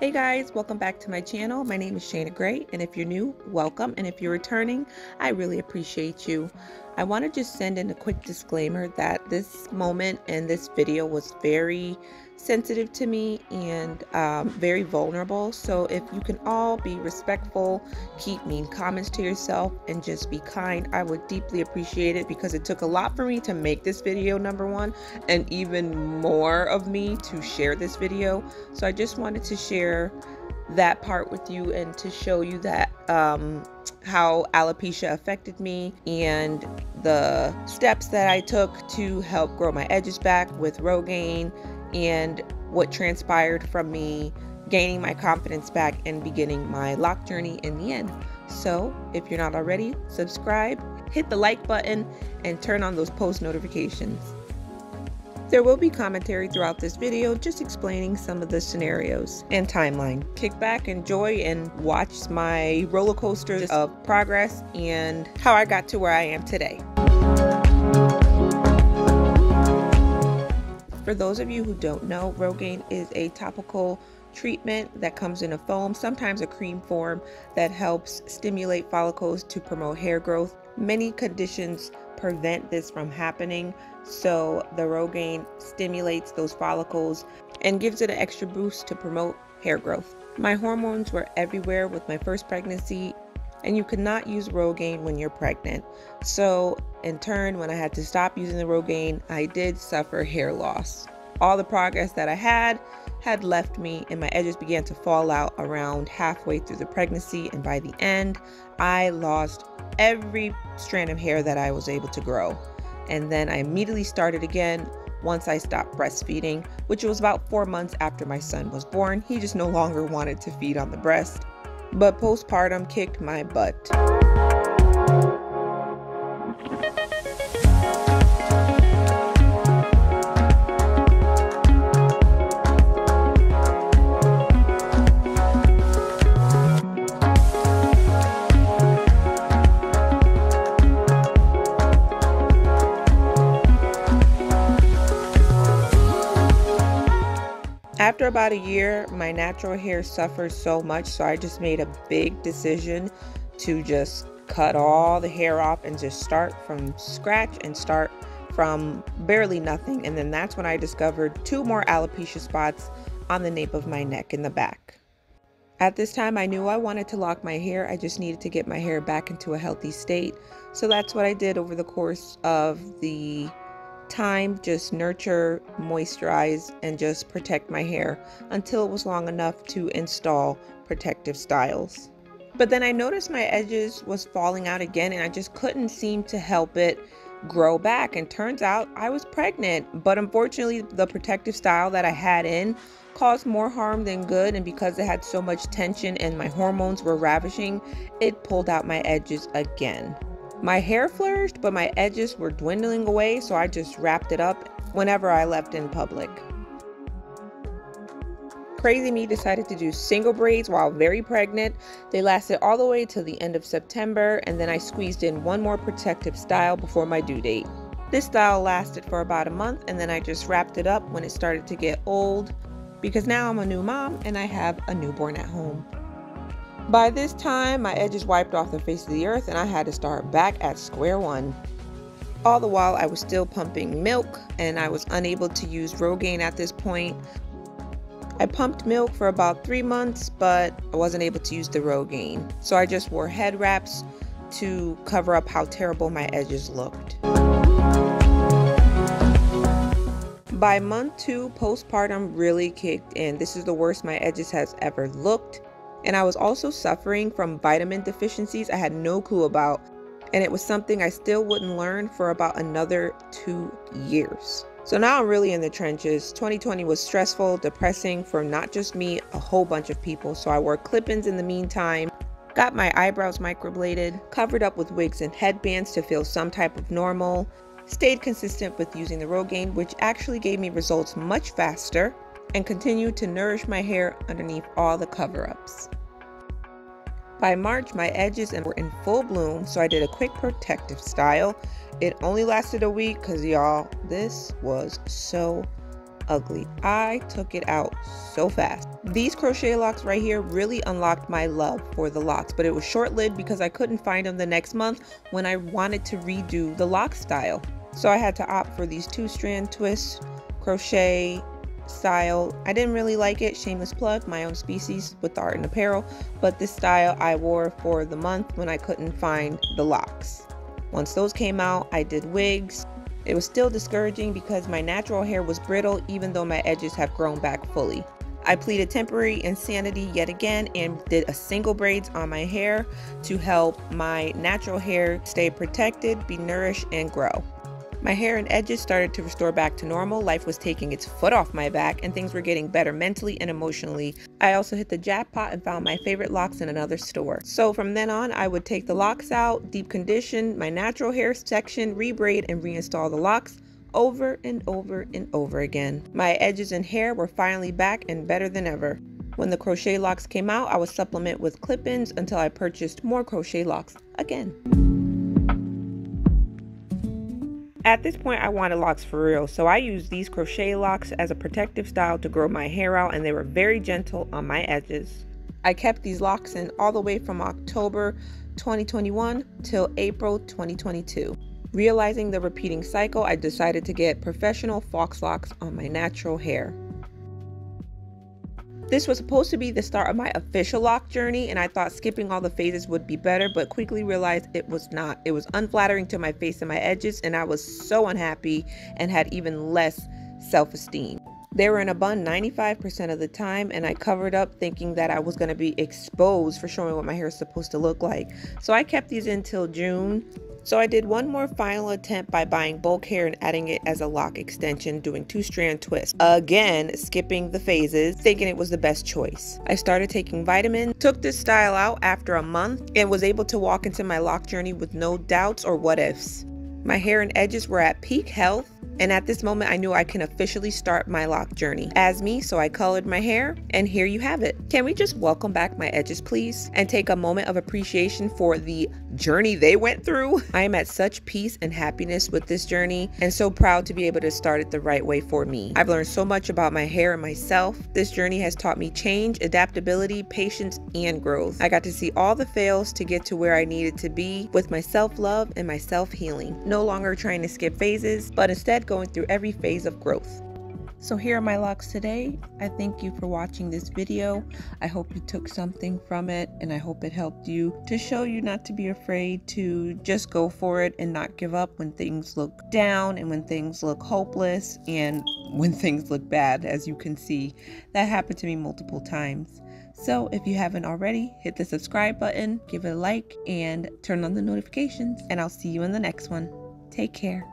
Hey guys, welcome back to my channel. My name is Shayna Gray, and if you're new, welcome, and if you're returning, I really appreciate you. I want to just send in a quick disclaimer that this moment and this video was very sensitive to me and very vulnerable. So if you can all be respectful, keep mean comments to yourself, and just be kind, I would deeply appreciate it, because it took a lot for me to make this video, number one, and even more of me to share this video. So I just wanted to share that part with you and to show you that how alopecia affected me and the steps that I took to help grow my edges back with Rogaine, and what transpired from me gaining my confidence back and beginning my lock journey in the end. So if you're not already, subscribe, hit the like button, and turn on those post notifications. There will be commentary throughout this video just explaining some of the scenarios and timeline. Kick back, enjoy, and watch my roller coaster of progress and how I got to where I am today. For those of you who don't know, Rogaine is a topical treatment that comes in a foam, sometimes a cream form, that helps stimulate follicles to promote hair growth. Many conditions prevent this from happening, so the Rogaine stimulates those follicles and gives it an extra boost to promote hair growth. My hormones were everywhere with my first pregnancy, and you could not use Rogaine when you're pregnant. So in turn, when I had to stop using the Rogaine, I did suffer hair loss. All the progress that I had left me, and my edges began to fall out around halfway through the pregnancy, and by the end I lost every strand of hair that I was able to grow. And then I immediately started again once I stopped breastfeeding, which was about 4 months after my son was born. He just no longer wanted to feed on the breast, but postpartum kicked my butt. After about a year, my natural hair suffered so much, so I just made a big decision to just cut all the hair off and just start from scratch and start from barely nothing. And then that's when I discovered 2 more alopecia spots on the nape of my neck in the back. At this time, I knew I wanted to lock my hair. I just needed to get my hair back into a healthy state. So that's what I did over the course of the time, just nurture, moisturize, and just protect my hair until it was long enough to install protective styles. But then I noticed my edges was falling out again, and I just couldn't seem to help it grow back, and turns out I was pregnant. But unfortunately, the protective style that I had in caused more harm than good, and because it had so much tension and my hormones were ravishing, it pulled out my edges again. My hair flourished, but my edges were dwindling away, so I just wrapped it up whenever I left in public. Crazy me decided to do single braids while very pregnant. They lasted all the way till the end of September, and then I squeezed in 1 more protective style before my due date. This style lasted for about a month, and then I just wrapped it up when it started to get old, because now I'm a new mom and I have a newborn at home. By this time, my edges wiped off the face of the earth, and I had to start back at square one. All the while, I was still pumping milk, and I was unable to use Rogaine at this point. I pumped milk for about 3 months, but I wasn't able to use the Rogaine. So I just wore head wraps to cover up how terrible my edges looked. By month 2, postpartum really kicked in. This is the worst my edges has ever looked. And I was also suffering from vitamin deficiencies I had no clue about, and it was something I still wouldn't learn for about another 2 years. So now I'm really in the trenches. 2020 was stressful, depressing for not just me, a whole bunch of people. So I wore clip-ins in the meantime, got my eyebrows microbladed, covered up with wigs and headbands to feel some type of normal, stayed consistent with using the Rogaine, which actually gave me results much faster, and continued to nourish my hair underneath all the cover-ups. By March, my edges were in full bloom, so I did a quick protective style. It only lasted a week because, y'all, this was so ugly. I took it out so fast. These crochet locks right here really unlocked my love for the locks, but it was short-lived because I couldn't find them the next month when I wanted to redo the lock style. So I had to opt for these 2-strand twist crochet style. I didn't really like it, shameless plug, my own species with the art and apparel, but this style I wore for the month when I couldn't find the locks. Once those came out, I did wigs. It was still discouraging because my natural hair was brittle even though my edges have grown back fully. I pleaded temporary insanity yet again and did a single braids on my hair to help my natural hair stay protected, be nourished, and grow. My hair and edges started to restore back to normal. Life was taking its foot off my back and things were getting better mentally and emotionally. I also hit the jackpot and found my favorite locks in another store. So from then on, I would take the locks out, deep condition my natural hair section, rebraid, and reinstall the locks over and over and over again. My edges and hair were finally back and better than ever. When the crochet locks came out, I would supplement with clip-ins until I purchased more crochet locks again. At this point, I wanted locks for real, so I used these crochet locks as a protective style to grow my hair out, and they were very gentle on my edges. I kept these locks in all the way from October 2021 till April 2022. Realizing the repeating cycle, I decided to get professional fox locks on my natural hair. This was supposed to be the start of my official lock journey, and I thought skipping all the phases would be better, but quickly realized it was not. It was unflattering to my face and my edges, and I was so unhappy and had even less self-esteem. They were in a bun 95% of the time, and I covered up thinking that I was going to be exposed for showing what my hair is supposed to look like. So I kept these until June. So I did one more final attempt by buying bulk hair and adding it as a lock extension, doing 2-strand twists. Again, skipping the phases, thinking it was the best choice. I started taking vitamins, took this style out after a month, and was able to walk into my lock journey with no doubts or what ifs. My hair and edges were at peak health, and at this moment I knew I can officially start my lock journey as me, so I colored my hair, and here you have it. Can we just welcome back my edges, please, and take a moment of appreciation for the journey they went through? I am at such peace and happiness with this journey, and so proud to be able to start it the right way for me. I've learned so much about my hair and myself. This journey has taught me change, adaptability, patience, and growth. I got to see all the fails to get to where I needed to be with my self-love and my self-healing. No longer trying to skip phases, but instead going through every phase of growth. So here are my locks today. I thank you for watching this video. I hope you took something from it, and I hope it helped you to show you not to be afraid to just go for it and not give up when things look down and when things look hopeless and when things look bad. As you can see, that happened to me multiple times. So if you haven't already, hit the subscribe button, give it a like, and turn on the notifications, and I'll see you in the next one. Take care.